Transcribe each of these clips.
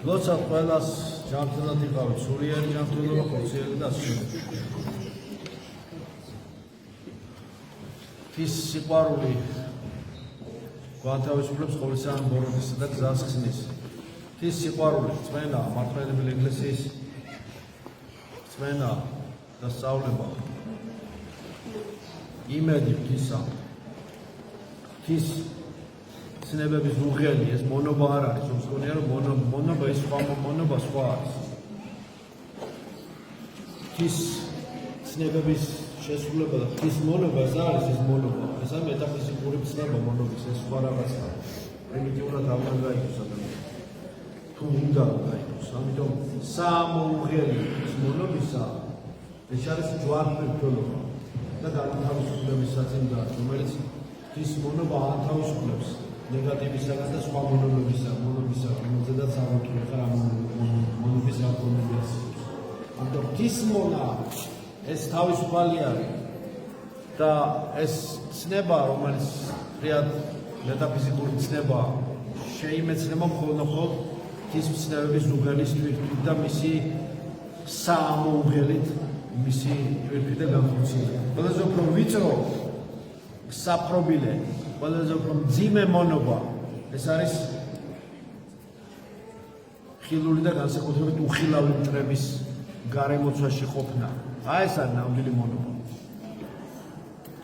როცა ყველას ჯანმრთელად იყავით, სულიერი ჯანმრთელობა, ხორციელი და ასე. ის სიყვარული გვანთავისუფლებს ყოვლისა ბოროტისა და გზას ხსნის. ის სიყვარული წმენა მართლმადიდებელი ეკლესიის წმენა და სწავლება იმედი ღვთისა ის ცნებების უღელი ეს მონობა არ არის რომ სწონია რომ მონობა ის სხვა მონობა სხვა არის ის ცნებების შესრულება და ის მონობა ეს არის ეს მონობა ეს ამ მეტაფიზიკური ცნება მონობის ეს სხვა რაღაცა პრიმიტიულად არ გაიგოს ადამიანს თუ უნდა გაიგოს ამიტომ სამოუღელი ის მონობისა ეს არის ჯვარდმირთულობა და განთავისუფლების საწინდა რომელიც ის მონობა ანთავისუფლებს ნეგატივისაგან და სხვა მონობისაგან რომელზედაც აღუთვლი ხარ ამ მონობის აღდგომას ამიტომ ის მონა ეს თავისუფალი არის და ეს ცნება რომელიც რეალ მეტაფიზიკური ცნება შეიმეცნება მხოლოდ ის ცნებების უღელის თვითმფრინავით და მისი სამოუღელით მისი თვითმფრინავით და განხორციელება ყველაზე უფრო ვიწრო საპრობილე ყველაზე უფრო მძიმე მონობა ეს არის ხილული და განსაკუთრებით უხილავი მტრების გარემოცვაში ყოფნა აი ეს არის ნამდვილი მონობა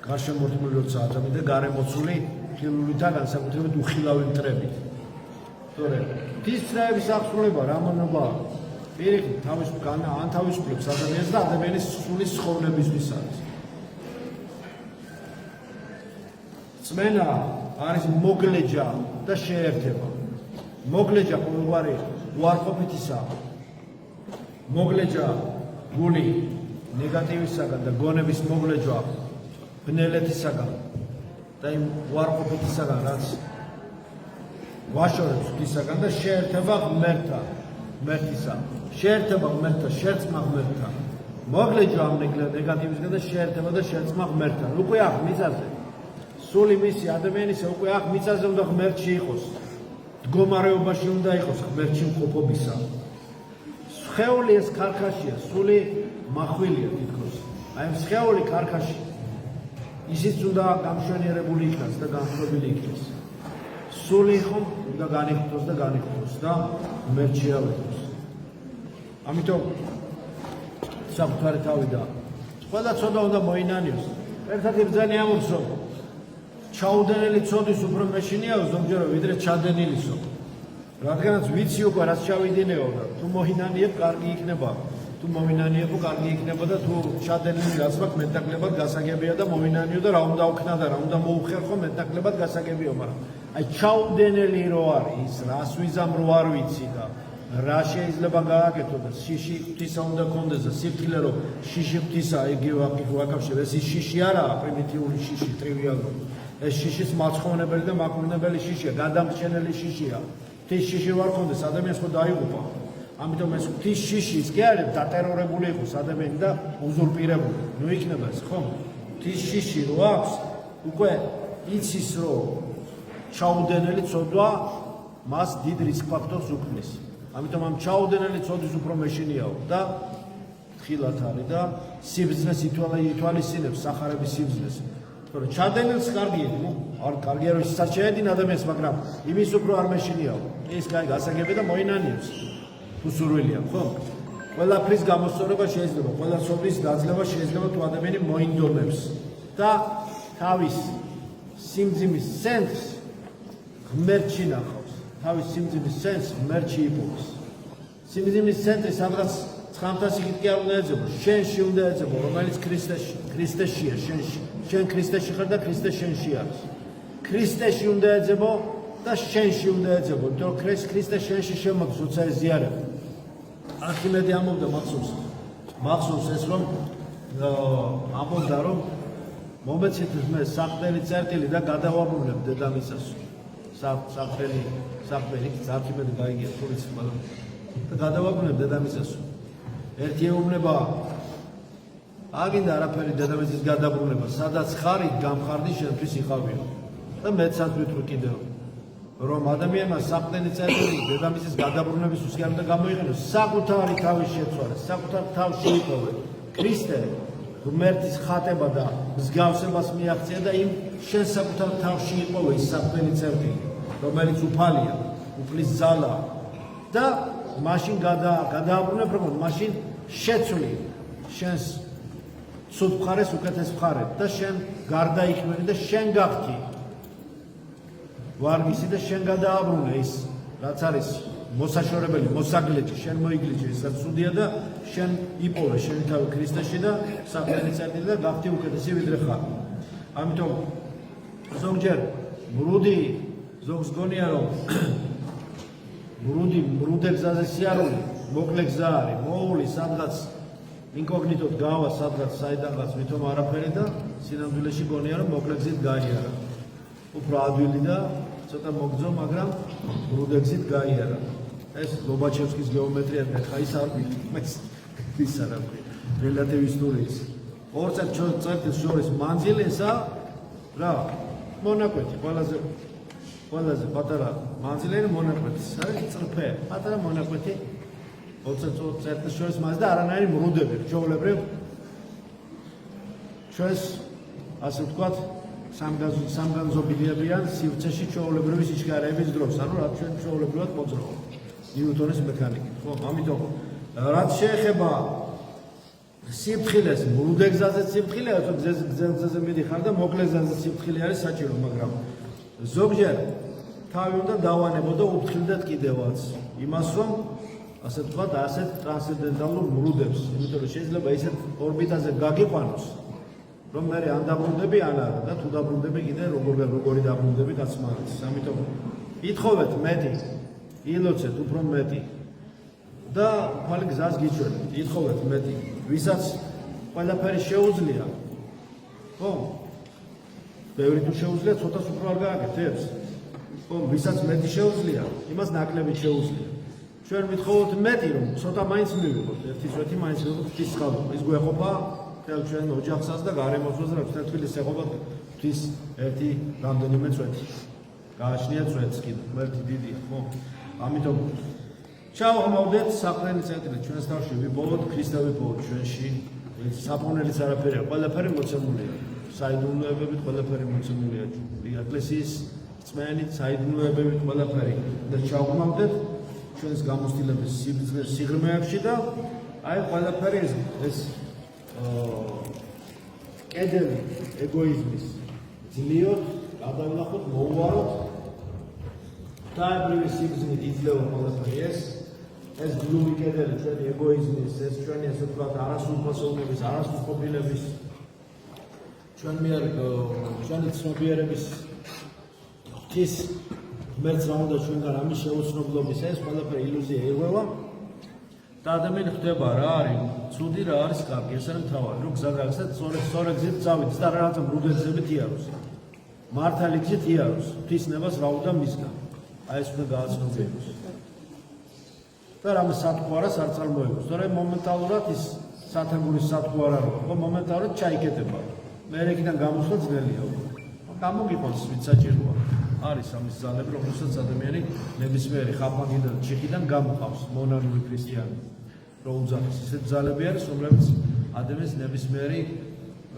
გარშემორტყმული როცა ადამიანი და გარემოცული ხილული და განსაკუთრებით უხილავი მტრებით თორე ის ცნებების აღსრულება რა მონობა პირიქით თავისუფლებს ადამიანს და ადამიანის სულის ცხოვრებისთვის არის წმენა არის მოგლეჯა და შეერთება. მოგლეჯა ყოველგვარი უარყოფითისა. მოგლეჯა გული ნეგატივისაგან და გონების მოგლეჯა ბნელეთისაგან და იმ უარყოფითისაგან რაც ვაშორებს ღვთისაგან და შეერთება ღმერთისა. შეერთება ღმერთთან, შერწყმა ღმერთთან. მოგლეჯა ამ ნეგატივისგან და შეერთება და შერწყმა ღმერთთან. უკვე აქ მიწაზე სული მისი ადამიანისა უკვე აქ მიწაზე უნდა ღმერთში იყოს. მდგომარეობაში უნდა იყოს ღმერთში მყოფობისა. სხეული ეს ქარქაშია, სული მახვილია თითქოს. აი ამ სხეული ქარქაში ისიც უნდა გამშვენიერებული იქნას და განხორციელებული იქნას. სული ხომ უნდა განიხილოს და ღმერთში ავედოს. ამიტომ საკუთარი თავი და ყველა ცოდა უნდა მოინანიოს. ერთად იბრძანი ამორსო ჩაუდენელი ცოდის უფრო მეშინია ზოგჯერ ვიდრე ჩადენილისო. რადგანაც ვიცი უკვე რაც ჩავიდინეო და თუ მოინანიებ კარგი იქნება. თუ მოინანიებო კარგი იქნება და თუ ჩადენილი რაც მაქვს მეტნაკლებად გასაგებია და მოინანიო და რა უნდა ვქნა და რა უნდა მოუხერხო მეტნაკლებად გასაგებია, მაგრამ აი ჩაუდენელი რო არის, რას ვიზამ რო არ ვიცი და რა შეიძლება გააკეთო და შიში ღვთისა უნდა კონდეს და სიფრთხილე რომ შიში ღვთისა იგივე ვაკავშირებს ეს შიში არაა პრიმიტიული შიში ტრივიალური ეს შიშის მაცხოვნებელი და მაკვირნებელი შიშია, გადამრჩენელი შიშია. ღვთის შიში ვარ კონდეს ადამიანს ხო დაიღუპა. ამიტომ ეს ღვთის შიში ის კი არის დატერორებული იყოს ადამიანი და უზურპირებული. ნუ იქნება ეს ხო? ღვთის შიში რო აქვს, უკვე იცის რომ ჩაუდენელი ცოდვა მას დიდ რისკ ფაქტორს უქმნის. ამიტომ ამ ჩაუდენელი ცოდის უფრო მეშინიაო და თხილად არის და სიბრძნეს ითვალისწინებს სახარების სიბრძნეს. თორე ჩადენილს კარგია, არ კარგია რომ საჩაედინ ადამიანს, მაგრამ იმის უფრო არ მეშინიაო. ის კაი გასაგებია და მოინანიებს. თუ სურვილია, ხო? ყველაფრის გამოსწორება შეიძლება, ყველა სოფლის დაძლევა შეიძლება თუ ადამიანი მოინდომებს და თავის სიმძიმის ცენტრს ღმერთში ნახავს. თავის სიმძიმის ცენტრს ღმერთში იპოვოს. სიმძიმის ცენტრი სადღაც 900 იქით კი არ უნდა ეძებო, შენში უნდა ეძებო, რომელიც ქრისტეშია, შენში. შენ ქრისტეში ხარ და ქრისტე შენში არის. ქრისტეში უნდა ეძებო და შენში უნდა ეძებო, იმიტომ რომ ქრისტე შენში შემოდის როცა ეზიარება. არქიმედი ამბობდა მახსოვს ეს რომ ამბობდა რომ მომეცით მე საყდელი წერტილი და გადავაბრუნებ დედამისას. საყდელი არქიმედი გაიგია თურიც მაგრამ და გადავაბრუნებ დედამისას. ერთი ეუბნება აგინდა არაფერი დედამისის გადაბრუნება, სადაც ხარი გამხარდი შენთვის იყავიო. და მეცაც ვიტყვი კიდევ. რომ ადამიანმა საყდენი წერტილი დედამისის გადაბრუნების უსიამოვნებდა გამოიყენოს საკუთარი თავის შეცვალეს, საკუთარ თავს შეიპოვე. ქრისტე ღმერთის ხატება და მსგავსებას მიაღწია და იმ შენ საკუთარ თავში იპოვე ის საყდენი წერტილი, რომელიც უფალია, უფლის ძალა და მაშინ გადააბრუნებ რომ მაშინ შეცვლი შენს ცუდ მხარეს უკეთეს მხარედ და შენ გარდაიქმნი და შენ გახდი ვარგისი და შენ გადააბრუნე ის რაც არის მოსაშორებელი მოსაგლეჯი შენ მოიგლიჯე ისაც ცუდია და შენ იპოვე შენი თავი ქრისტეში და საყდენი წერტილი და გახდი უკეთესი ვიდრე ხარ. ამიტომ ზოგჯერ მრუდი ზოგს გონია რომ მრუდე გზაზე სიარული მოკლე გზა არის მოული სადღაც ინკოგნიტოდ გავა სადღაც საიდანღაც ვითომ არაფერი და სინამდვილეში გონია რომ მოკლე გზით გაიარა უფრო ადვილი და ცოტა მოგძო მაგრამ მრუდე გზით გაიარა ეს ლობაჩევსკის გეომეტრია ხა ის არ ის არ არის რელატივისტური ის ორ წერტილს შორის მანძილისა რა მონაკვეთი ყველაზე პატარა მანძილელი მონაკვეთის არის წრფე პატარა მონაკვეთი 20 წერტილს შორის მას და არანაირი მრუდები ჩვეულებრივ ჩვენს ასე ვთქვათ სამგანზომილებიან სივრცეში ჩვეულებრივი სიჩქარეების დროს ანუ რაც ჩვენ ჩვეულებრივად მოძრაობთ ნიუტონის მექანიკით ხო ამიტომ რაც შეეხება სიფრთხილეს მრუდე გზაზე სიფრთხილეა თუ გზაზე მიდიხარ და მოკლე გზაზე სიფრთხილე არის საჭირო მაგრამ ზოგჯერ თავი უნდა დავანებო და უფრთხილდეთ კიდევაც იმას რომ ასე ვთქვათ ასეთ ტრანსცენდენტალურ მრუდებს იმიტომ რომ შეიძლება ისეთ ორბიტაზე გაგიყვანოს რომ მე ან დაბრუნდები ან არა და თუ დაბრუნდები კიდე როგორი დაბრუნდები გაცმარიც ამიტომ ითხოვეთ მეტი ილოცეთ უფრო მეტი და უფალი გზას გიჩვენეთ ითხოვეთ მეტი ვისაც ყველაფერი შეუძლია ხო ბევრი თუ შეუძლია ცოტას უფრო არ გააკეთებს ხო ვისაც მეტი შეუძლია იმას ნაკლები შეუძლია ჩვენ ვითხოვოთ მეტი რომ ცოტა მაინც მივიღოთ ერთი წვეთი მაინც მივიღოთ ღვთის წყალობა ის გვეყოფა თელ ჩვენ ოჯახსაც და გარემოსვას რა ჩვენ თბილისს ეყოფა ღვთის ერთი რამდენიმე წვეთი გააჩნია წვეთს კიდე ერთი დიდია ხო ამიტომ ჩავღმავდეთ საყდენი წერტილი ჩვენს თავში ვიპოვოთ ქრისტე ვიპოვოთ ჩვენში საფონელიც არაფერია ყველაფერი მოცემულია საიდუმლოებებით ყველაფერი მოცემულია ეკლესიის რწმენით საიდუმლოებებით ყველაფერი და ჩავღმავდეთ ჩვენს გამოცდილების სიღრმეებში და აი ყველაფერი ეს კედელი ეგოიზმის ძლიოთ გადავნახოთ მოუვაროთ დაებრივი სიგრძნით იძლევა ყველაფერი ეს გლუვი კედელი ჩვენი ეგოიზმის ეს ჩვენი ასე ვთქვათ არასრულფასოვნების არასრულყოფილების ჩვენი ცნობიერების ღვთის ღმერთს რა უნდა ჩვენგან ამის შეუცნობლობის ეს ყველაფერი ილუზია იღება და ადამიანი ხვდება რა არის ცუდი რა არის კარგი ეს არის მთავარი რომ გზა გაგზავნოთ სწორედ გზით წავიდეს და რაღაცა მრუდე გზებით იაროს მართალი გზით იაროს ღვთის ნებას რა უნდა მისგან აი ეს უნდა გააცნობიეროს და რამე სათქო არას არ წარმოებოს თორემ მომენტალურად ის სათანგურის სათქო არ არის ხო მომენტალურად ჩაიკეტება მე რეკიდან გამოსვლა ძნელია უკვე გამოგიყოს ვით საჭიროა არის ამის ძალები რომელსაც ადამიანი ნებისმიერი ხაფანგიდან ჩიხიდან გამოყავს მონანური ქრისტიანი რომ უძახის ისეთ ძალები არის რომლებიც ადამიანს ნებისმიერი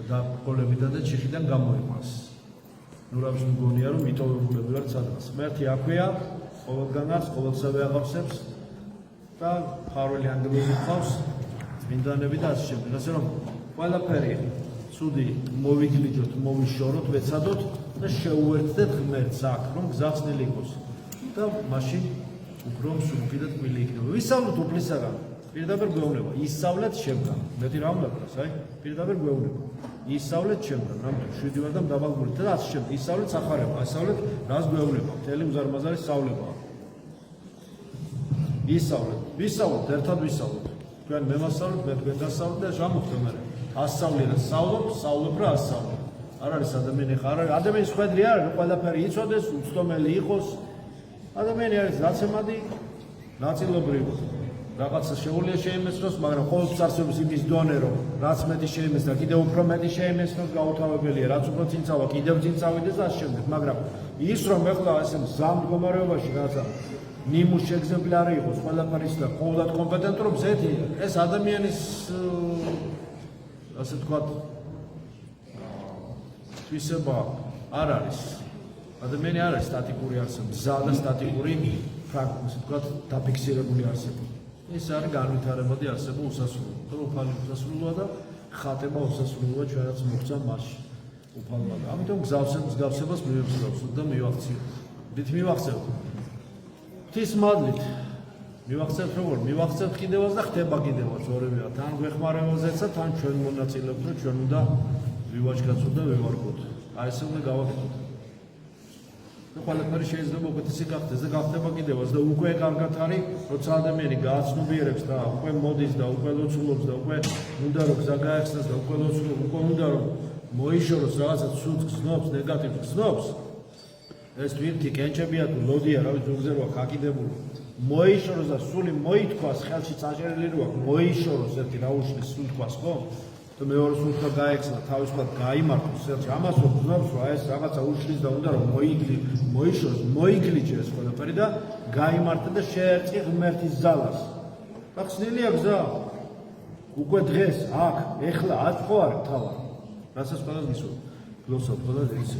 დაკოლებიდან და ჩიხიდან გამოიყვანს ნუ რამს მგონია რომ მიტოვებულები ვართ სადღაც მერთი აქვეა ყოველგანაც ყოველსავე აღავსებს და ფარველი ანგელოზი ყავს წმინდანები და ასე შემდეგ ასე რომ ყველაფერი ცუდი მოვიგლიჯოთ მოვიშოროთ ვეცადოთ და შეუერთდეთ ღმერთს აქ რომ გზახსნილი იყოს და მაშინ უფრო მსუბუქი და თბილი იქნება ვისწავლოთ უფლისაგან პირდაპირ გვეუბნება ისწავლეთ შემდგომ მეტი რა უნდა გქოს აი პირდაპირ გვეუბნება ისწავლეთ შემდგომ რამეთო 7 ვარ და მდაბალგურით და ასე შემდეგ ისწავლეთ სახარება ასწავლეთ რას გვეუბნება მთელი უზარმაზარი სწავლებაა ისწავლეთ ვისწავლოთ ერთად ვისწავლოთ თქვენ მე მასწავლეთ მე თქვენ დასწავლეთ და რა მოხდა მე ასწავლე და სწავლობ რა ასწავლე არ არის ადამიანი ხარ ადამიანის ხედრი არ არის ყველაფერი იცოდეს უცდომელი იყოს ადამიანი არის ნაცემადი ნაწილობრივ რაღაცა შეუძლია შეიმეცნოს მაგრამ ყოველთვის არსებობს იმის დონე რომ რაც მეტი შეიმეცნოს კიდევ უფრო მეტი შეიმეცნოს გაუთავებელია რაც უფრო წინ წავა კიდევ წინ წავიდეს და ასე შემდეგ მაგრამ ის რომ ეხლა ესე მზამ მდგომარეობაში რაღაცა ნიმუს შეგზემპლარი იყოს ყველაფრის და ყოველად კომპეტენტურობს ეს ადამიანის ასე ვთქვათ თვისება არ არის ადამიანი არ არის სტატიკური არსება მზა და სტატიკური ასე ვთქვათ დაფიქსირებული არსება ეს არის განვითარებადი არსება უსასრულო თუ უფალი უსასრულოა და ხატება უსასრულოა ჩვენაც მოგცა მასში უფალმა და ამიტომ მსგავსებას მივემსგავსოთ და მივახციოთ მივახცევთ ღვთის მადლით მივახცევთ როგორ მივახცევთ კიდევაც და ხდება კიდევაც ორივეა თან გვეხმარებაზეც და თან ჩვენ მონაწილეობთ რომ ჩვენ უნდა ვივაჩქაცოთ და ვევარგოთ აი ესე უნდა გავაკეთოთ და ყველაფერი შეიძლება უკეთესი გახდეს და გახდება კიდევაც და უკვე კარგად არის როცა ადამიანი გააცნობიერებს და უკვე მოდის და უკვე ლოცულობს და უკვე უნდა რომ გზა გაეხსნას და უკვე ლოცულობს უკვე უნდა რომ მოიშოროს რაღაცა ცუდ გზნობს ნეგატივ გზნობს ეს თვითი კენჭებია თუ ლოდია რა ვიცი ზურგზე როა გაკიდებული მოიშოროს და სული მოითქვას ხელში წაჭერილი როა მოიშოროს ერთი რა უშლის სულ თქვას ხო და მეორე სულ თქვა გაექსნა თავისუფლად გაიმართოს ერთ ამას რომ გზნობს რა ეს რაღაცა უშლის და უნდა რომ მოიშოროს მოიგლიჯეს ყველაფერი და გაიმართა და შეერწყი ღმერთის ძალას რა ხსნილია გზა უკვე დღეს აქ ეხლა აწ ხო არის თავი რასაც ყველას გისურვებთ გლოსობ ყველა ეს